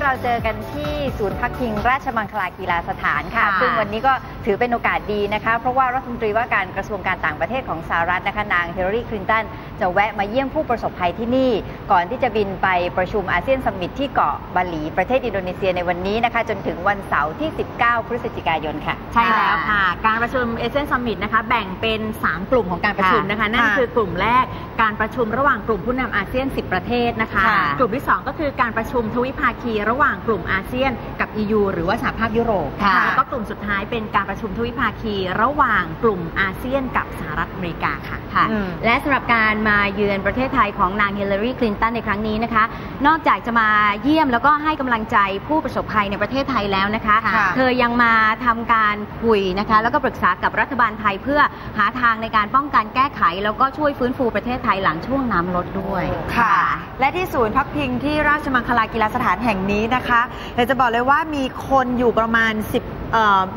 เราเจอกันที่ศูนย์พักพิงราชมังคลากีฬาสถานค่ะซึ่งวันนี้ก็ถือเป็นโอกาสดีนะคะเพราะว่ารัฐมนตรีว่าการกระทรวงการต่างประเทศของสหรัฐนะคะนางฮิลลารีคลินตันจะแวะมาเยี่ยมผู้ประสบภัยที่นี่ก่อนที่จะบินไปประชุมอาเซียนซัมมิตที่เกาะบาหลีประเทศอินโดนีเซียในวันนี้นะคะจนถึงวันเสาร์ที่19 พฤศจิกายนค่ะใช่แล้วค่ะการประชุมอาเซียนซัมมิตนะคะแบ่งเป็น3กลุ่มของการประชุมนะคะนั่นคือกลุ่มแรกการประชุมระหว่างกลุ่มผู้นำอาเซียน10ประเทศนะคะกลุ่มที่2ก็คือการประชุมทวิภาคีระหว่างกลุ่มอาเซียนกับ EU หรือว่าสหภาพยุโรปแล้วก็กลุ่มสุดท้ายเป็นการประชุมทวิภาคีระหว่างกลุ่มอาเซียนกับสหรัฐอเมริกาค่ะและสำหรับการมาเยือนประเทศไทยของนางฮิลลารีคลินตันในครั้งนี้นะคะนอกจากจะมาเยี่ยมแล้วก็ให้กำลังใจผู้ประสบภัยในประเทศไทยแล้วนะคะเธอยังมาทำการคุยนะคะแล้วก็ปรึกษากับรัฐบาลไทยเพื่อหาทางในการป้องกันแก้ไขแล้วก็ช่วยฟื้นฟูประเทศไทยหลังช่วงน้ำลดด้วยค่ะและที่ศูนย์พักพิงที่ราชมังคลากีฬาสถานแห่งนี้นะคะอยากจะบอกเลยว่ามีคนอยู่ประมาณ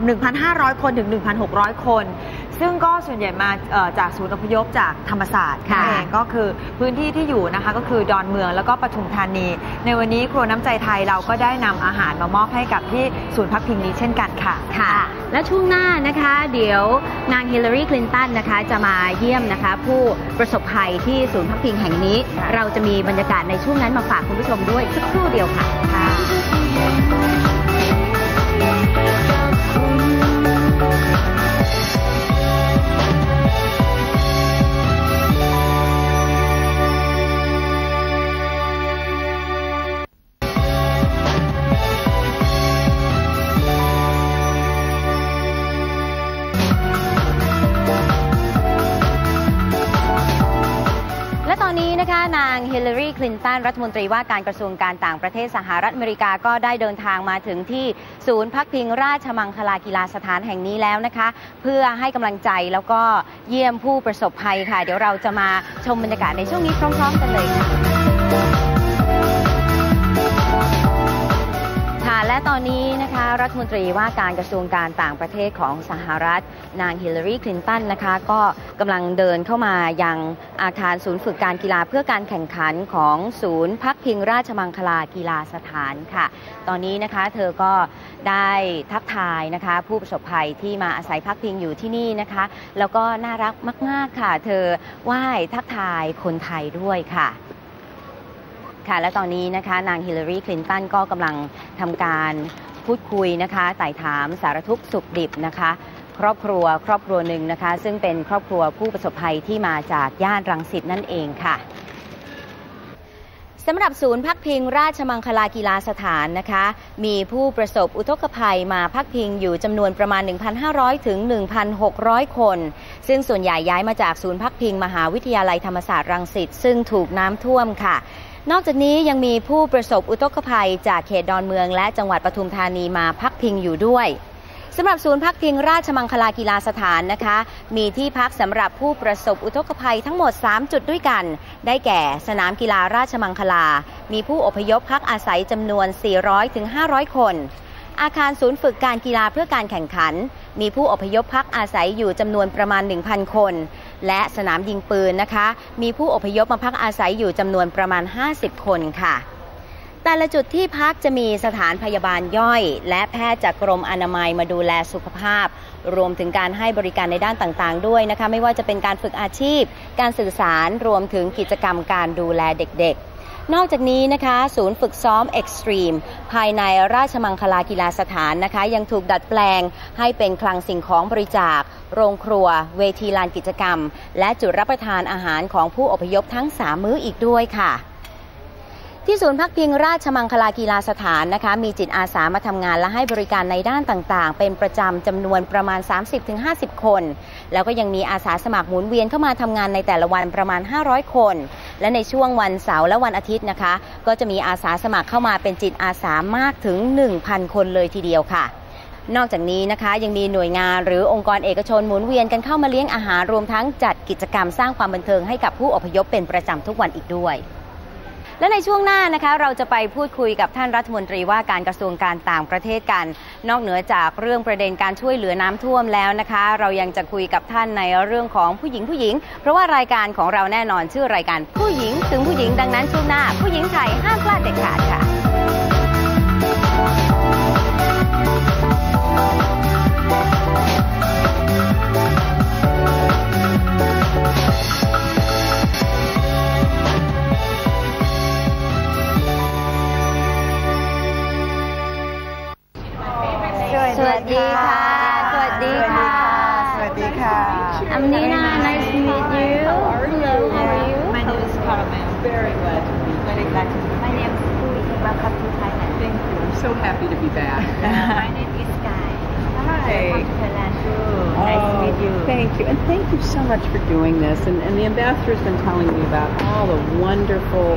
1,500 คนถึง 1,600 คนซึ่งก็ส่วนใหญ่มาจากศูนย์อพยพจากธรรมศาสตร์เองก็คือพื้นที่ที่อยู่นะคะก็คือดอนเมืองแล้วก็ปทุมธานีในวันนี้ครัวน้ำใจไทยเราก็ได้นำอาหารมามอบให้กับที่ศูนย์พักพิงนี้เช่นกันค่ะและช่วงหน้านะคะเดี๋ยวนางฮิลลารีคลินตันนะคะจะมาเยี่ยมนะคะผู้ประสบภัยที่ศูนย์พักพิงแห่งนี้เราจะมีบรรยากาศในช่วงนั้นมาฝากคุณผู้ชมด้วยสักครู่เดียวค่ะนางฮิลลารีคลินตันรัฐมนตรีว่าการกระทรวงการต่างประเทศสหรัฐอเมริกาก็ได้เดินทางมาถึงที่ศูนย์พักพิงราชมังคลากีฬาสถานแห่งนี้แล้วนะคะเพื่อให้กำลังใจแล้วก็เยี่ยมผู้ประสบภัยค่ะเดี๋ยวเราจะมาชมบรรยากาศในช่วงนี้พร้อมๆกันเลยค่ะและตอนนี้นะคะรัฐมนตรีว่าการกระทรวงการต่างประเทศของสหรัฐนางฮิลลารีคลินตันนะคะก็กำลังเดินเข้ามายังอาคารศูนย์ฝึกการกีฬาเพื่อการแข่งขันของศูนย์พักพิงราชมังคลากีฬาสถานค่ะตอนนี้นะคะเธอก็ได้ทักทายนะคะผู้ประสบภัยที่มาอาศัยพักพิงอยู่ที่นี่นะคะแล้วก็น่ารักมากๆค่ะเธอไหว้ทักทายคนไทยด้วยค่ะและตอนนี้นะคะนางฮิลลารีคลินตันก็กำลังทำการพูดคุยนะคะไต่ถามสารทุกข์สุขดิบนะคะครอบครัวหนึ่งนะคะซึ่งเป็นครอบครัวผู้ประสบภัยที่มาจากย่านรังสิตนั่นเองค่ะสำหรับศูนย์พักพิงราชมังคลากีฬาสถานนะคะมีผู้ประสบอุทกภัยมาพักพิงอยู่จำนวนประมาณ 1,500 ถึง 1,600 คนซึ่งส่วนใหญ่ย้ายมาจากศูนย์พักพิงมหาวิทยาลัยธรรมศาสตร์รังสิตซึ่งถูกน้ำท่วมค่ะนอกจากนี้ยังมีผู้ประสบอุทกภัยจากเขตดอนเมืองและจังหวัดปทุมธานีมาพักพิงอยู่ด้วยสำหรับศูนย์พักพิงราชมังคลากีฬาสถานนะคะมีที่พักสำหรับผู้ประสบอุทกภัยทั้งหมด3จุดด้วยกันได้แก่สนามกีฬาราชมังคลามีผู้อพยพพักอาศัยจำนวน 400 ถึง 500 คนอาคารศูนย์ฝึกการกีฬาเพื่อการแข่งขันมีผู้อพยพพักอาศัยอยู่จำนวนประมาณ 1,000 คนและสนามยิงปืนนะคะมีผู้อพยพมาพักอาศัยอยู่จำนวนประมาณ50 คนค่ะแต่ละจุดที่พักจะมีสถานพยาบาลย่อยและแพทย์จากกรมอนามัยมาดูแลสุขภาพรวมถึงการให้บริการในด้านต่างๆด้วยนะคะไม่ว่าจะเป็นการฝึกอาชีพการสื่อสารรวมถึงกิจกรรมการดูแลเด็กๆนอกจากนี้นะคะศูนย์ฝึกซ้อมเอ็กซ์ตรีมภายในราชมังคลากีฬาสถานนะคะยังถูกดัดแปลงให้เป็นคลังสิ่งของบริจาคโรงครัวเวทีลานกิจกรรมและจุดรับประทานอาหารของผู้อพยพทั้ง3มื้ออีกด้วยค่ะที่ศูนย์พักพิงราชมังคลากีฬาสถานนะคะมีจิตอาสามาทำงานและให้บริการในด้านต่างๆเป็นประจำจำนวนประมาณ 30-50 คนแล้วก็ยังมีอาสาสมัครหมุนเวียนเข้ามาทำงานในแต่ละวันประมาณ500 คนและในช่วงวันเสาร์และวันอาทิตย์นะคะก็จะมีอาสาสมัครเข้ามาเป็นจิตอาสามากถึง 1,000 คนเลยทีเดียวค่ะนอกจากนี้นะคะยังมีหน่วยงานหรือองค์กรเอกชนหมุนเวียนกันเข้ามาเลี้ยงอาหารรวมทั้งจัดกิจกรรมสร้างความบันเทิงให้กับผู้อพยพเป็นประจำทุกวันอีกด้วยและในช่วงหน้านะคะเราจะไปพูดคุยกับท่านรัฐมนตรีว่าการกระทรวงการต่างประเทศกันนอกเหนือจากเรื่องประเด็นการช่วยเหลือน้ำท่วมแล้วนะคะเรายังจะคุยกับท่านในเรื่องของผู้หญิงเพราะว่ารายการของเราแน่นอนชื่อรายการผู้หญิงถึงผู้หญิงดังนั้นช่วงหน้าผู้หญิงไทยห้ามพลาดเด็ดขาดค่ะ สวัสดีค่ะ สวัสดีค่ะ สวัสดีค่ะ I'm Nina. Nice to meet you. Hello. How are you? My name is Caramel. Very glad to meet you. Very glad to meet you. My name is Puying. Welcome to Thailand. Thank you. I'm so happy to be back. My name is Sky. Hi. Welcome to Thailand too. Nice to meet you. Thank you. And thank you so much for doing this. And the ambassador's been telling me about all the wonderful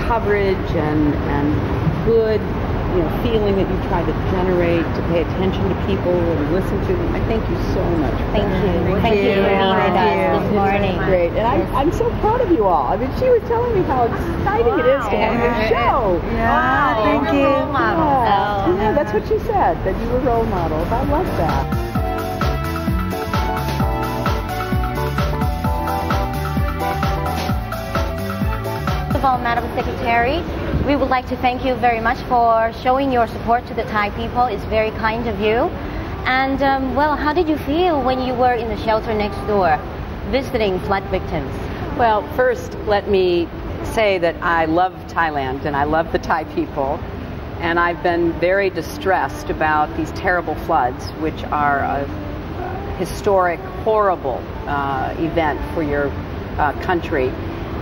coverage and good feeling that you try to generate to pay attention to people and listen to them. I thank you so much. Thank you. Thank you for being with us this morning. Great. And I'm so proud of you all. I mean, she was telling me how exciting it is to have your show. Yeah, thank you. Yeah, that's what she said, that you were role models. I love that. First of all, Madam Secretary, we would like to thank you very much for showing your support to the Thai people. It's very kind of you. And, well, how did you feel when you were in the shelter next door, visiting flood victims? Well, first, let me say that I love Thailand and I love the Thai people. And I've been very distressed about these terrible floods, which are a historic, horrible event for your country.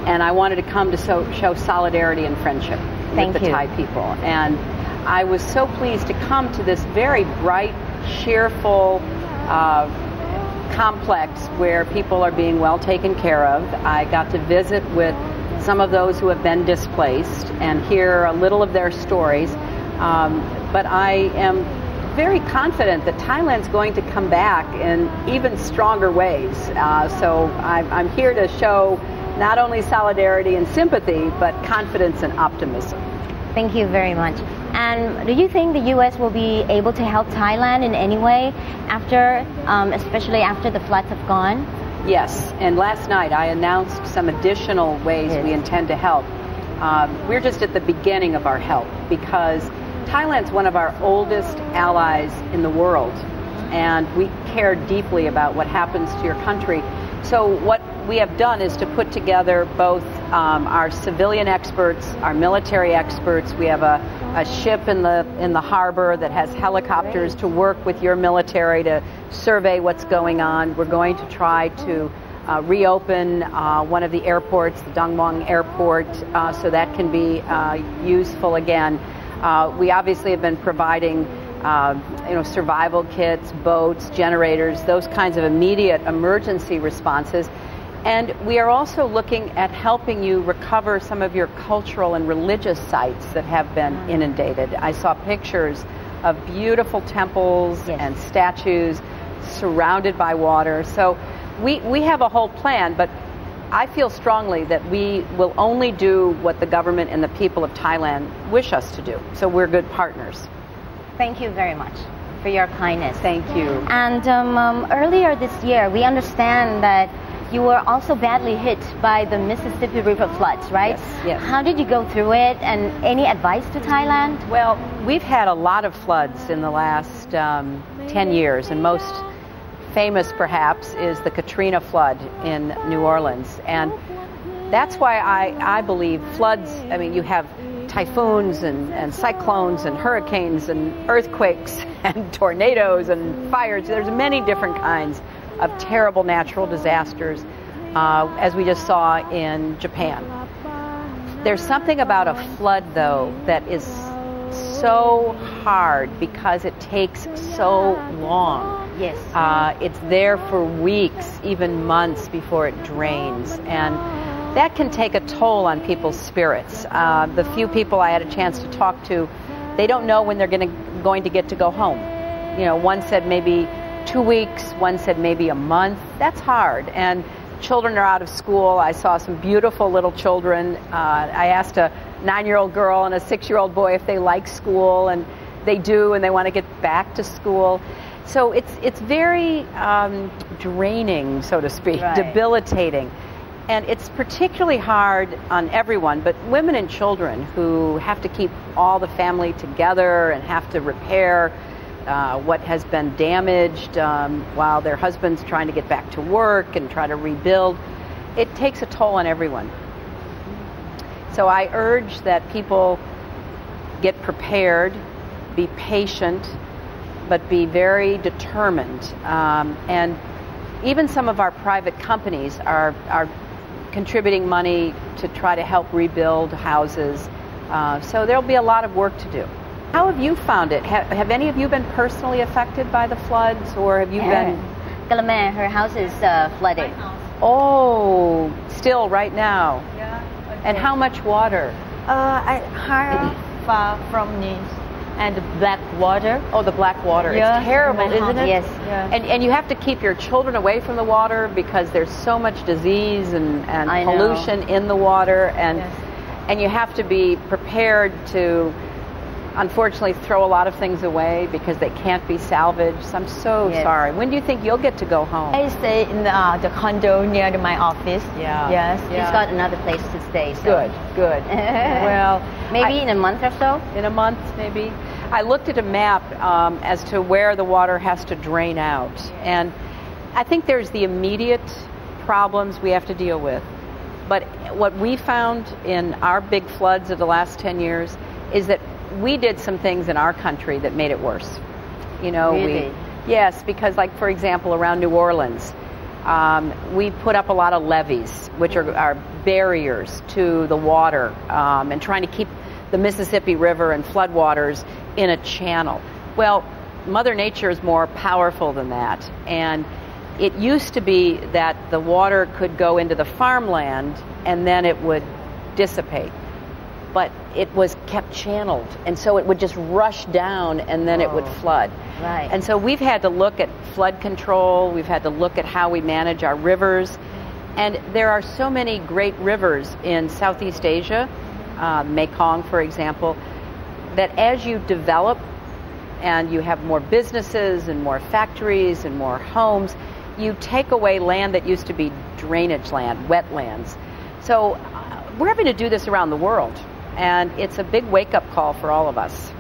And I wanted to come to show solidarity and friendship with the Thai people. And I was so pleased to come to this very bright, cheerful complex where people are being well taken care of. I got to visit with some of those who have been displaced and hear a little of their stories. But I am very confident that Thailand's going to come back in even stronger ways. So I'm here to show not only solidarity and sympathy, but confidence and optimism. Thank you very much. And do you think the U.S. will be able to help Thailand in any way after, especially after the floods have gone? Yes, and last night I announced some additional ways we intend to help. We're just at the beginning of our help because Thailand's one of our oldest allies in the world, and we care deeply about what happens to your country. So what we have done is to put together both our civilian experts, our military experts. We have a ship in the harbor that has helicopters to work with your military to survey what's going on. We're going to try to reopen one of the airports, the Dongmuang Airport, so that can be useful again. We obviously have been providing survival kits, boats, generators, those kinds of immediate emergency responses. And we are also looking at helping you recover some of your cultural and religious sites that have been inundated. I saw pictures of beautiful temples and statues surrounded by water. So we have a whole plan, but I feel strongly that we will only do what the government and the people of Thailand wish us to do. So we're good partners. Thank you very much for your kindness. Thank you. And earlier this year, we understand that you were also badly hit by the Mississippi River floods, right? Yes. How did you go through it, and any advice to Thailand? Well, we've had a lot of floods in the last 10 years, and most famous perhaps is the Katrina flood in New Orleans. And that's why I believe floods, I mean, you have typhoons and cyclones and hurricanes and earthquakes and tornadoes and fires. There's many different kinds of terrible natural disasters, as we just saw in Japan. There's something about a flood, though, that is so hard because it takes so long. Yes. It's there for weeks, even months before it drains. And that can take a toll on people's spirits. The few people I had a chance to talk to, they don't know when they're going to get to go home. You know, one said maybe 2 weeks, one said maybe a month. That's hard. And children are out of school. I saw some beautiful little children. I asked a 9-year-old girl and a 6-year-old boy if they like school, and they do, and they want to get back to school. So it's very draining, so to speak, debilitating. And it's particularly hard on everyone, but women and children who have to keep all the family together and have to repair what has been damaged while their husband's trying to get back to work and try to rebuild. It takes a toll on everyone. So I urge that people get prepared, be patient, but be very determined. And even some of our private companies are contributing money to try to help rebuild houses. So there'll be a lot of work to do. How have you found it? Have any of you been personally affected by the floods, or have you been? Kalame, her house is flooded. Oh, still right now. Yeah. Okay. And how much water? I far from Nice and black water. Oh, the black water. Yeah. It's terrible, isn't it? Yes. Yeah. And you have to keep your children away from the water because there's so much disease and I know. pollution in the water, and Yes. and you have to be prepared to unfortunately throw a lot of things away because they can't be salvaged. So I'm so Yes. sorry. When do you think you'll get to go home? I stay in the condo near my office. Yeah. Yes. She's got another place to stay. So. Good. Well, Maybe in a month or so. in a month, maybe. I looked at a map as to where the water has to drain out. And I think there's the immediate problems we have to deal with. But what we found in our big floods of the last 10 years is that we did some things in our country that made it worse. You know, Really? Yes, because like, for example, around New Orleans, we put up a lot of levees, which are barriers to the water, and trying to keep the Mississippi River and floodwaters in a channel. Well, Mother Nature is more powerful than that. And it used to be that the water could go into the farmland and then it would dissipate. But it was kept channeled, and so it would just rush down and then it would flood. Right. And so we've had to look at flood control, we've had to look at how we manage our rivers, and there are so many great rivers in Southeast Asia, Mekong for example, that as you develop and you have more businesses and more factories and more homes, you take away land that used to be drainage land, wetlands. So we're having to do this around the world, and it's a big wake-up call for all of us.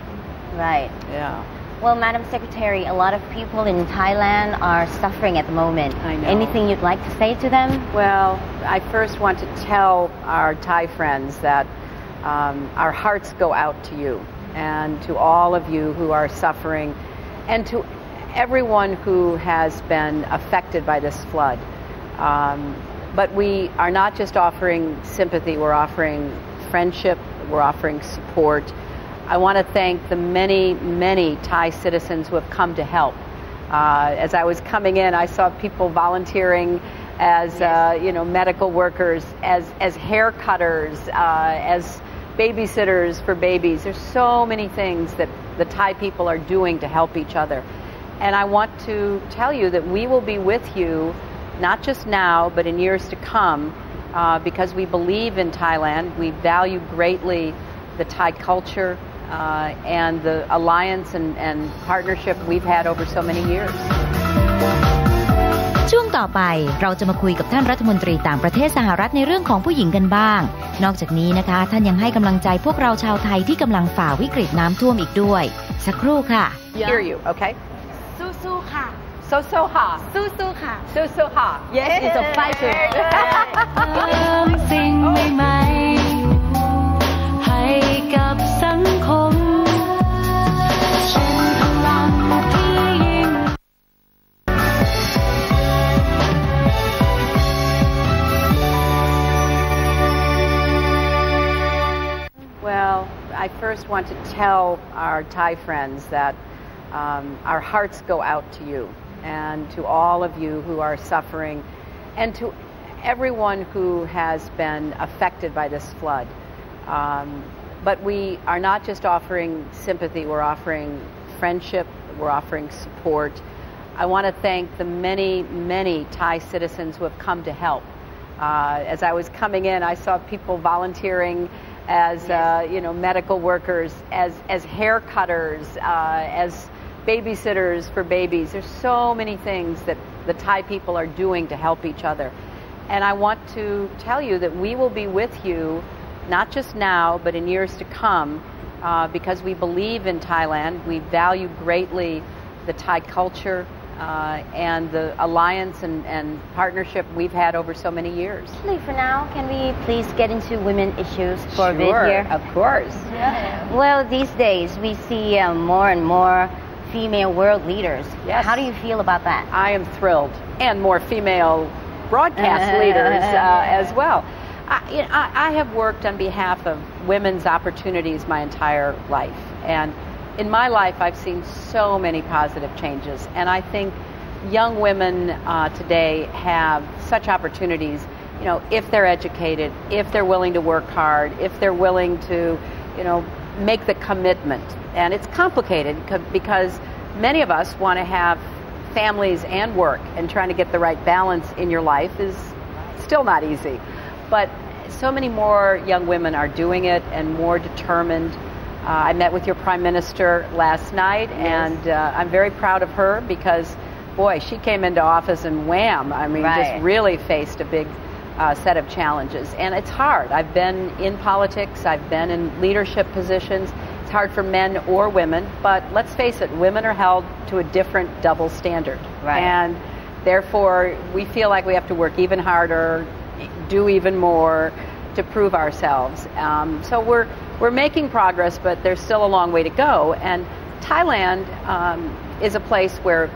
Right. Yeah. Well, Madam Secretary, a lot of people in Thailand are suffering at the moment. I know. Anything you'd like to say to them? Well, I first want to tell our Thai friends that our hearts go out to you and to all of you who are suffering, and to everyone who has been affected by this flood. But we are not just offering sympathy, we're offering friendship, we're offering support. I want to thank the many, many Thai citizens who have come to help. As I was coming in, I saw people volunteering as medical workers, as hair cutters, as babysitters for babies. There's so many things that the Thai people are doing to help each other. And I want to tell you that we will be with you not just now, but in years to come, because we believe in Thailand. We value greatly the Thai culture and the alliance and partnership we've had over so many years. ช่วงต่อไปเราจะมาคุยกับท่านรัฐมนตรีต่างประเทศสหรัฐในเรื่องของผู้หญิงกันบ้าง นอกจากนี้นะคะท่านยังให้กำลังใจพวกเราชาวไทยที่กำลังฝ่าวิกฤตน้ำท่วมอีกด้วยสักครู่ค่ะ Hear you, okay? สู้ๆค่ะ So ha. สู้ๆค่ะ So ha. Yes, it's a pleasure. สิ่งใหม่ๆให้กับสังคมเป็นพลังที่ยิ่ง Well, I first want to tell our Thai friends that our hearts go out to you and to all of you who are suffering, and to everyone who has been affected by this flood. But we are not just offering sympathy, we're offering friendship, we're offering support. I want to thank the many, many Thai citizens who have come to help. As I was coming in, I saw people volunteering as medical workers, as hair cutters, as babysitters for babies. There's so many things that the Thai people are doing to help each other. And I want to tell you that we will be with you not just now, but in years to come, because we believe in Thailand. We value greatly the Thai culture and the alliance and partnership we've had over so many years. For now, can we please get into women issues for a bit here? Of course. Well, these days we see more and more female world leaders. Yes. How do you feel about that? I am thrilled, and more female broadcast leaders as well. I have worked on behalf of women's opportunities my entire life, and in my life I've seen so many positive changes, and I think young women today have such opportunities, you know, if they're educated, if they're willing to work hard, if they're willing to, you know, make the commitment. And it's complicated because many of us want to have families and work, and trying to get the right balance in your life is still not easy. But so many more young women are doing it and more determined. I met with your Prime Minister last night, and I'm very proud of her because, boy, she came into office and wham, I mean, just really faced a big set of challenges. And it's hard. I've been in politics, I've been in leadership positions. It's hard for men or women, but let's face it, women are held to a different double standard. And therefore, we feel like we have to work even harder, do even more to prove ourselves. So we're making progress, but there's still a long way to go. And Thailand is a place where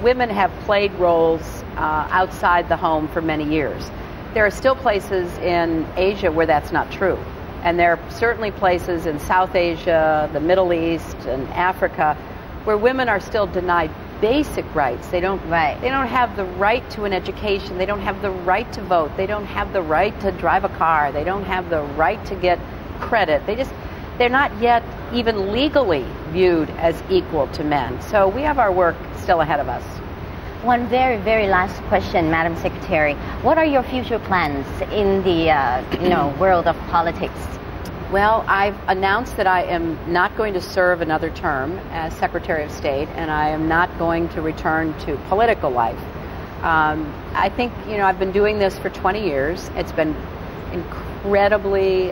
women have played roles outside the home for many years. There are still places in Asia where that's not true. And there are certainly places in South Asia, the Middle East, and Africa where women are still denied basic rights. They don't have the right to an education. They don't have the right to vote. They don't have the right to drive a car. They don't have the right to get credit. They're not yet even legally viewed as equal to men. So we have our work still ahead of us. One very, very last question, Madam Secretary. What are your future plans in the world of politics? Well, I've announced that I am not going to serve another term as Secretary of State, and I am not going to return to political life. I think, you know, I've been doing this for 20 years. It's been incredibly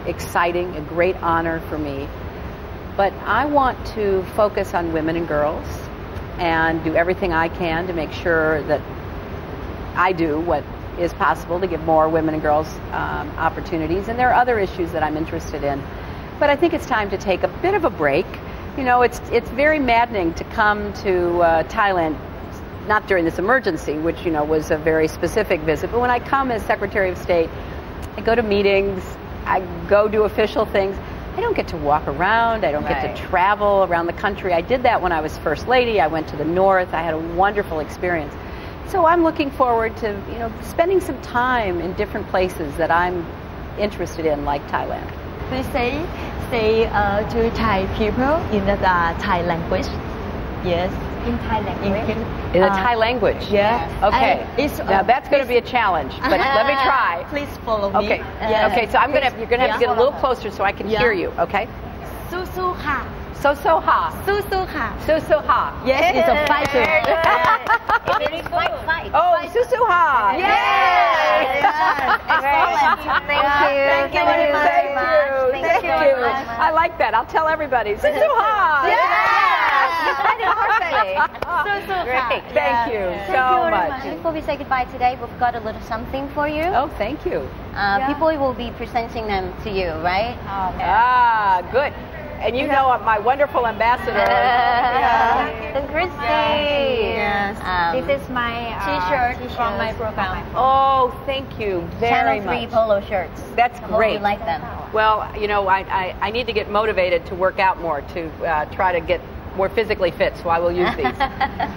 exciting, a great honor for me. But I want to focus on women and girls and do everything I can to make sure that I do what is possible to give more women and girls opportunities. And there are other issues that I'm interested in. But I think it's time to take a bit of a break. You know, it's very maddening to come to Thailand, not during this emergency, which, you know, was a very specific visit, but when I come as Secretary of State, I go to meetings, I go do official things. I don't get to walk around. I don't get to travel around the country. I did that when I was First Lady. I went to the North. I had a wonderful experience. So I'm looking forward to, you know, spending some time in different places that I'm interested in, like Thailand. Please say to Thai people in the Thai language. Yes. In Thai language. In the Thai language? Yeah. Okay. Now that's going to be a challenge, but let me try. Please follow me. Okay. Okay. So you're going to have to get a little closer so I can hear you. Okay.สู้ๆค่ะ So ha. สู้ๆค่ะ So ha. Yes, it's a fighter. Fight. Oh, Susu ha. Yes. Excellent. Thank you. Thank you very much. Thank you. I like that. I'll tell everybody. Susu ha. Yes. You said it perfectly. Great. Thank you so much. Before we say goodbye today, we've got a little something for you. Oh, thank you. People will be presenting them to you, right? Good. And you know my wonderful ambassador. Christy. Yes. This is my T-shirt from my program. Oh, thank you very Channel 3 much. polo shirts. That's I hope great. you like them. Well, you know, I need to get motivated to work out more, to try to get more physically fit, so I will use these.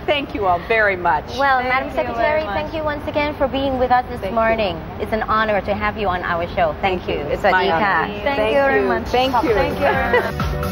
Thank you all very much. Well, Madam Secretary, thank you once again for being with us this morning. It's an honor to have you on our show. Thank you. It's my honor. Thank you very much. Thank you.